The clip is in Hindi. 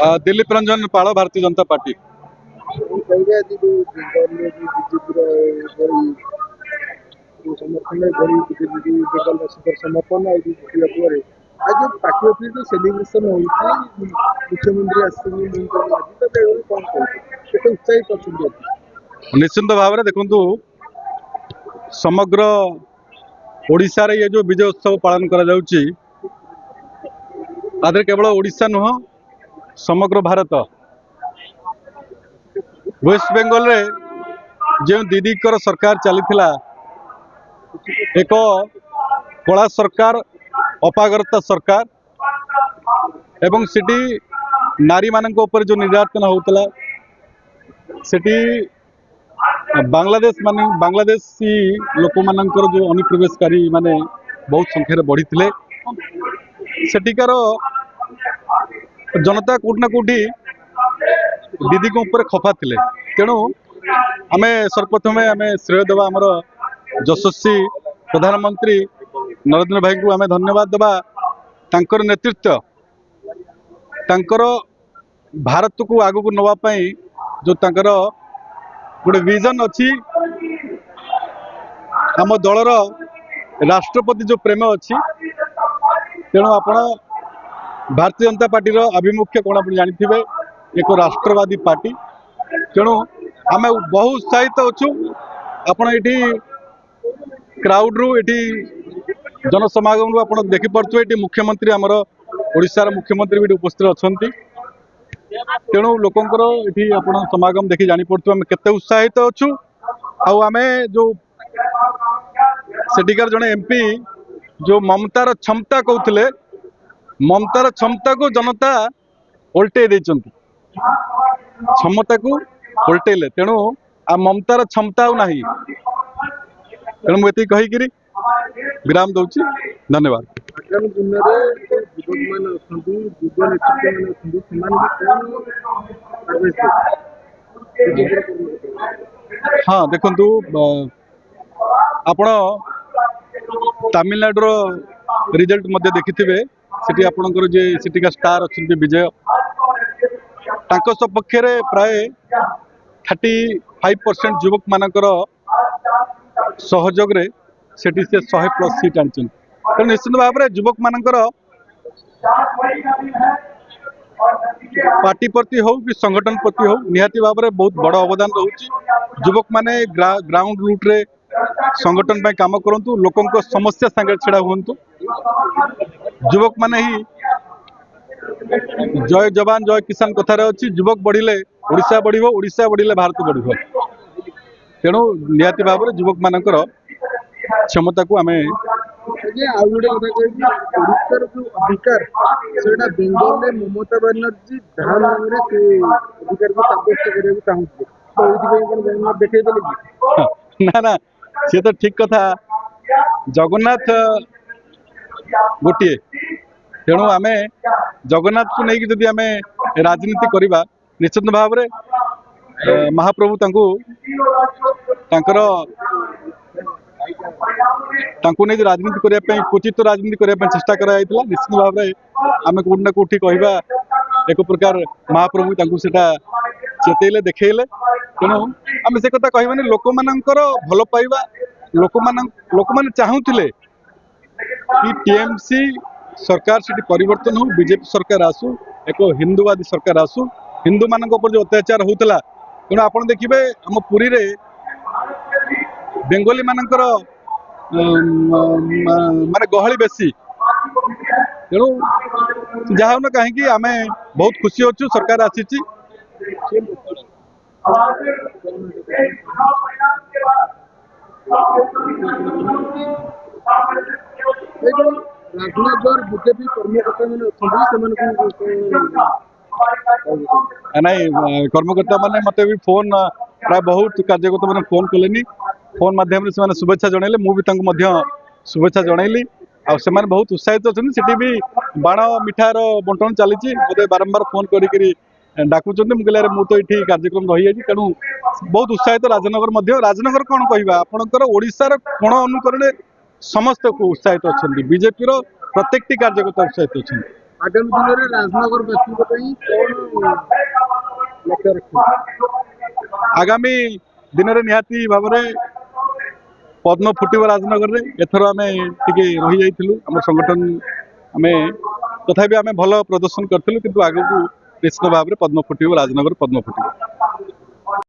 दिलीप रंजन पाल भारतीय जनता पार्टी। समर्थन आज पार्टी ऑफिस सेलिब्रेशन मुख्यमंत्री उत्साहित अच्छा निश्चिंत भाव में देखु समग्र ओडिशा रे ये जो विजय उत्सव पालन करा जाउची आदर केवल ओडिशा नुह समग्र भारत वेस्ट बेंगल रे जो दीदी कर सरकार चली एक कला सरकार अपाग्रता सरकार एवं सिटी नारी मानक ऊपर जो निर्यातन होता सिटी बांग्लादेशी लोक मानकर जो अनुप्रवेशकारी माने बहुत संख्यार बढ़ी थे सेठिकार जनता कोटि ना कोटि दीदी को ऊपर खफा थे तेणु आम सर्वप्रथम आम श्रेय देवा आमर यशस्वी प्रधानमंत्री नरेंद्र भाई को आम धन्यवाद देवा तांकर नेतृत्व तांकर भारत को आगू को नवापाई जो तांकर गोटे विजन अच्छी आम दलर राष्ट्रपति जो प्रेम अच्छी तेणु आपण भारतीय जनता पार्टी आभिमुख्य कौन आप जानी एक राष्ट्रवादी पार्टी तेणु आम बहु उत्साहित अच्छु आपण ये क्राउड रु ये जनसमागम आप देखिपे ये मुख्यमंत्री आमर ओडिशार मुख्यमंत्री भी उपस्थित अच्छा तेणु लोकंर ये आप समागम देखी जापे आम केते उत्साहित अच्छु आम जो सेठिकार जड़े एमपी जो ममतार क्षमता कहते ममतार क्षमता को जनता ओल्टे क्षमता को ओल्टेले तेणु आ ममतार क्षमता ना तेणु मुझे कहीकि विराम दूची धन्यवाद। आगामी दिन में हाँ देखु आपण तमिलनाडुर रिजल्ट मध्य देखिथिबे सिटी आपणकर जे सिटी का स्टार अच्छा विजय तांको सपक्ष प्राय 35% युवक मानकर सहयोग रे सेठी से 100+ सीट आनी तो निश्चित भाव में युवक मानकर पार्टी प्रति हो कि संगठन प्रति हो निहाती भाव में बहुत बड़ अवदान रोचे युवक माने ग्राउंड रूट रे संगठन पे काम करंतु लोकों समस्या संगे छिड़ा हुंतु युवक माने ही जय जवान जय किसान कथार अच्छी युवक बढ़िले ओडिशा बढ़िबो ओडिशा बढ़िले भारत बढ़िबो तेणु निहाती भाव में युवक मानकर क्षमता को आमे अधिकार बेंगल में ममता बनर्जी धान अधिकार को साब्यस्त करने देखे ना ना सी तो ठीक कथा जगन्नाथ गोटे तेणु आम जगन्नाथ को लेकिन जदि आम राजनीति करवा निश्चित भाव में महाप्रभु नहीं राजनीति करने क्वचित राजनीति करने चेष्टा करा निश्चित भाव में आम कौटी ना कौटी कह एक प्रकार महाप्रभु चेतैले देखले तेणु आम से कथा कहबानी लोक मानकर भल पाइबा लोक मैंने चाहूले कि टीएमसी सरकार से परिवर्तन हो बीजेपी सरकार आसू एक हिंदूवादी सरकार आसू हिंदू मान जो अत्याचार होता तेणु आप देखिए आम पुरी रे बेंगली मानकर माने गहली बेसी तेणु जहाँ ना कहीं आम बहुत खुशी अच्छु सरकार आसी बीजेपी नहीं कर्मकर्ता मैंने मत भी फोन प्राय बहुत कार्यकर्ता मैंने फोन कले फोन माध्यम से शुभेच्छा जनइले मुझे शुभेच्छा जनइली आ बहुत उत्साहित अच्छा भी बाण मिठार बंटन चली मत बारंबार फोन कर डाकुच मुझे मुझे ये कार्यक्रम रही है तेणु बहुत उत्साहित राजनगर कौन कह आपंकर ओडिशार कोण अनुकरण समस्त को उत्साहित अच्छा बीजेपी प्रत्येक कार्यकर्ता उत्साहित अच्छा आगामी दिन में राजनगर बासी कौन लक्ष्य रखिए आगामी दिन में निहाती भाव में पद्म फुटब राजनगर में एथर आम टे रही जाइलु आम संगठन आम तथापि आम भल प्रदर्शन करूँ किंतु आग को निश्चित भाव में पद्म फुटब राजनगर पद्म फुटब।